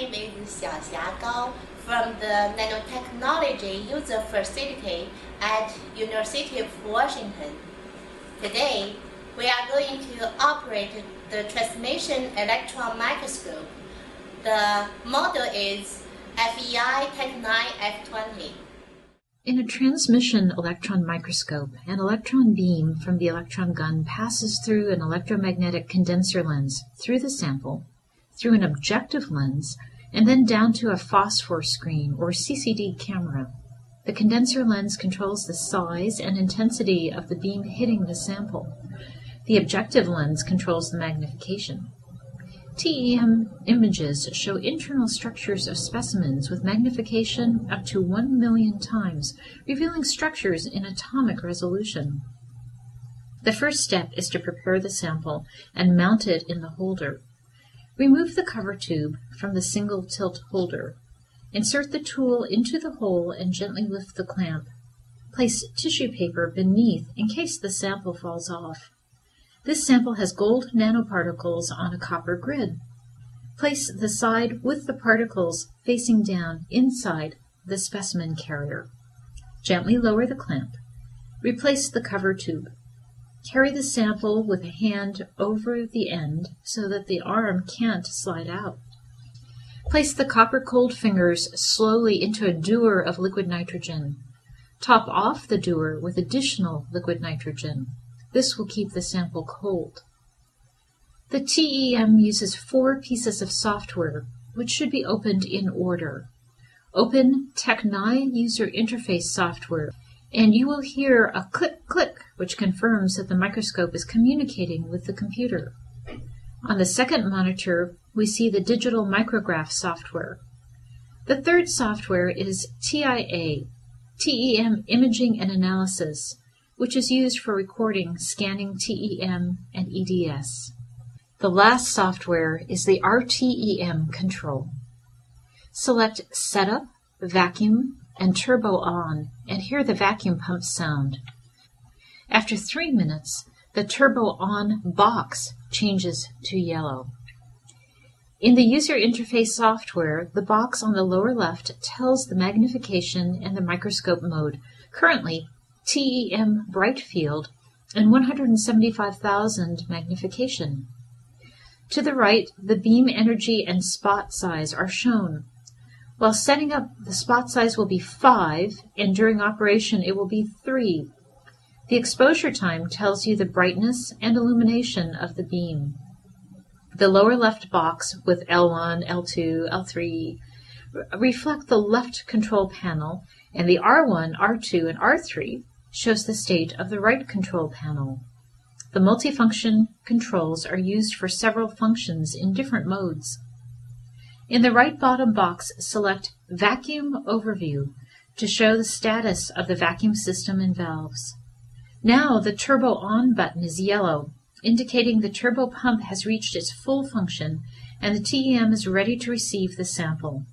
name is Xiaxia Gao from the Nanotechnology User Facility at University of Washington. Today, we are going to operate the transmission electron microscope. The model is FEI Tech9 F20. In a transmission electron microscope, an electron beam from the electron gun passes through an electromagnetic condenser lens, through the sample, through an objective lens, and then down to a phosphor screen or CCD camera. The condenser lens controls the size and intensity of the beam hitting the sample. The objective lens controls the magnification. TEM images show internal structures of specimens with magnification up to 1 million times, revealing structures in atomic resolution. The first step is to prepare the sample and mount it in the holder. Remove the cover tube from the single tilt holder. Insert the tool into the hole and gently lift the clamp. Place tissue paper beneath in case the sample falls off. This sample has gold nanoparticles on a copper grid. Place the side with the particles facing down inside the specimen carrier. Gently lower the clamp. Replace the cover tube. Carry the sample with a hand over the end so that the arm can't slide out. Place the copper-cold fingers slowly into a dewar of liquid nitrogen. Top off the dewar with additional liquid nitrogen. This will keep the sample cold. The TEM uses 4 pieces of software, which should be opened in order. Open Tech9 User Interface software, and you will hear a click-click, which confirms that the microscope is communicating with the computer. On the second monitor, we see the digital micrograph software. The third software is TIA, TEM Imaging and Analysis, which is used for recording scanning TEM and EDS. The last software is the RTEM control. Select Setup, Vacuum, and Turbo On, and hear the vacuum pump sound. After 3 minutes, the Turbo On box changes to yellow. In the user interface software, the box on the lower left tells the magnification and the microscope mode, currently TEM bright field and 175,000 magnification. To the right, the beam energy and spot size are shown. While setting up, the spot size will be 5, and during operation it will be 3. The exposure time tells you the brightness and illumination of the beam. The lower left box with L1, L2, L3 reflect the left control panel, and the R1, R2, and R3 shows the state of the right control panel. The multifunction controls are used for several functions in different modes. In the right bottom box, select Vacuum Overview to show the status of the vacuum system and valves. Now the Turbo On button is yellow, indicating the turbo pump has reached its full function and the TEM is ready to receive the sample.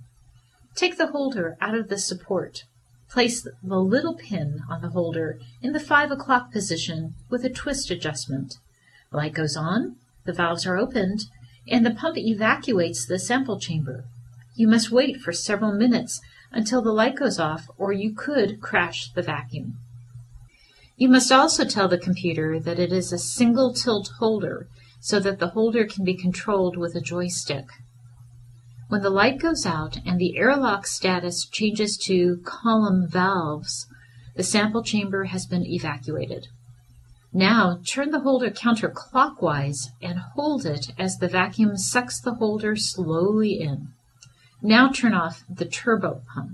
Take the holder out of the support. Place the little pin on the holder in the 5 o'clock position with a twist adjustment. The light goes on, the valves are opened, and the pump evacuates the sample chamber. You must wait for several minutes until the light goes off, or you could crash the vacuum. You must also tell the computer that it is a single tilt holder so that the holder can be controlled with a joystick. When the light goes out and the airlock status changes to column valves, the sample chamber has been evacuated. Now turn the holder counterclockwise and hold it as the vacuum sucks the holder slowly in. Now turn off the turbo pump.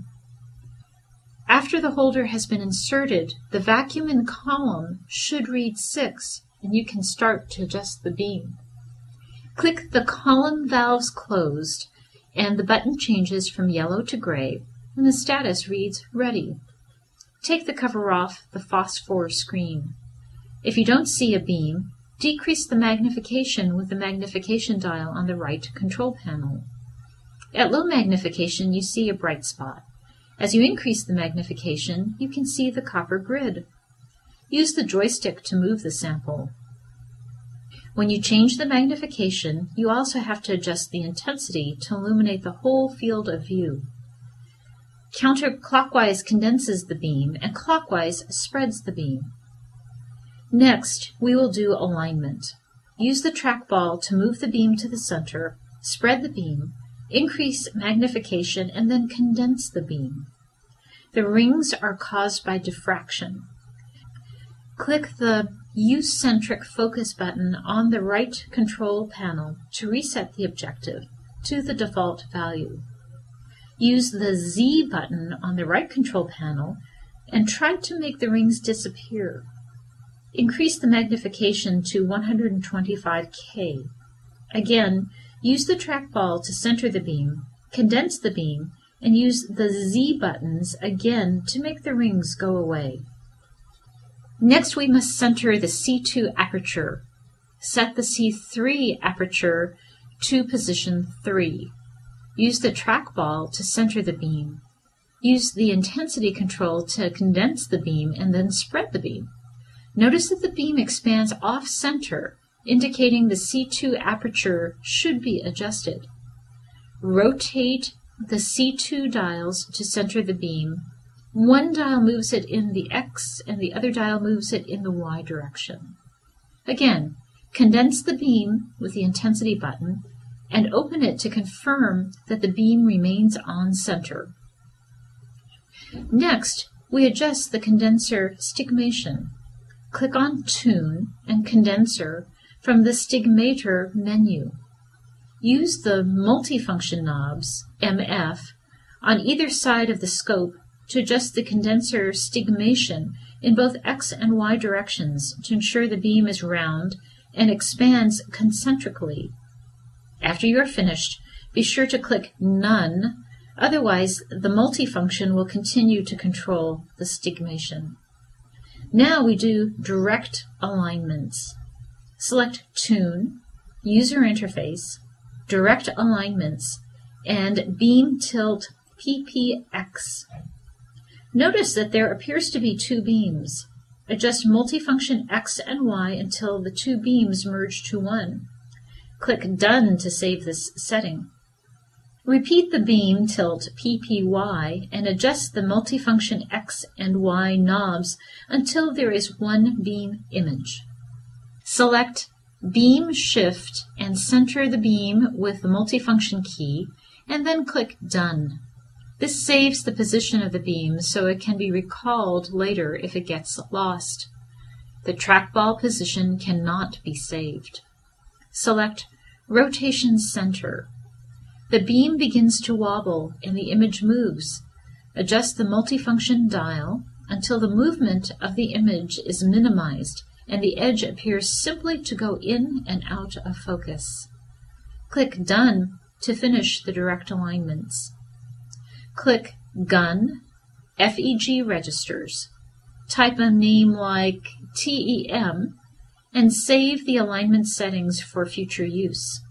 After the holder has been inserted, the vacuum in column should read 6, and you can start to adjust the beam. Click the column valves closed, and the button changes from yellow to gray, and the status reads Ready. Take the cover off the phosphor screen. If you don't see a beam, decrease the magnification with the magnification dial on the right control panel. At low magnification, you see a bright spot. As you increase the magnification, you can see the copper grid. Use the joystick to move the sample. When you change the magnification, you also have to adjust the intensity to illuminate the whole field of view. Counterclockwise condenses the beam and clockwise spreads the beam. Next, we will do alignment. Use the trackball to move the beam to the center, spread the beam, increase magnification, and then condense the beam. The rings are caused by diffraction. Click the U-centric focus button on the right control panel to reset the objective to the default value. Use the Z button on the right control panel and try to make the rings disappear. Increase the magnification to 125K. Again, use the trackball to center the beam, condense the beam, and use the Z buttons again to make the rings go away. Next, we must center the C2 aperture. Set the C3 aperture to position 3. Use the trackball to center the beam. Use the intensity control to condense the beam and then spread the beam. Notice that the beam expands off-center, indicating the C2 aperture should be adjusted. Rotate the C2 dials to center the beam. One dial moves it in the X and the other dial moves it in the Y direction. Again, condense the beam with the intensity button and open it to confirm that the beam remains on center. Next, we adjust the condenser stigmation. Click on Tune and Condenser from the Stigmator menu. Use the multifunction knobs, MF, on either side of the scope to adjust the condenser stigmation in both X and Y directions to ensure the beam is round and expands concentrically. After you are finished, be sure to click None, otherwise the multifunction will continue to control the stigmation. Now we do direct alignments. Select Tune, User Interface, Direct Alignments, and Beam Tilt PPX. Notice that there appears to be two beams. Adjust multifunction X and Y until the two beams merge to one. Click Done to save this setting. Repeat the beam tilt PPY and adjust the multifunction X and Y knobs until there is one beam image. Select Beam Shift and center the beam with the multifunction key, and then click Done. This saves the position of the beam so it can be recalled later if it gets lost. The trackball position cannot be saved. Select Rotation Center. The beam begins to wobble and the image moves. Adjust the multifunction dial until the movement of the image is minimized and the edge appears simply to go in and out of focus. Click Done to finish the direct alignments. Click Gun, FEG Registers. Type a name like TEM and save the alignment settings for future use.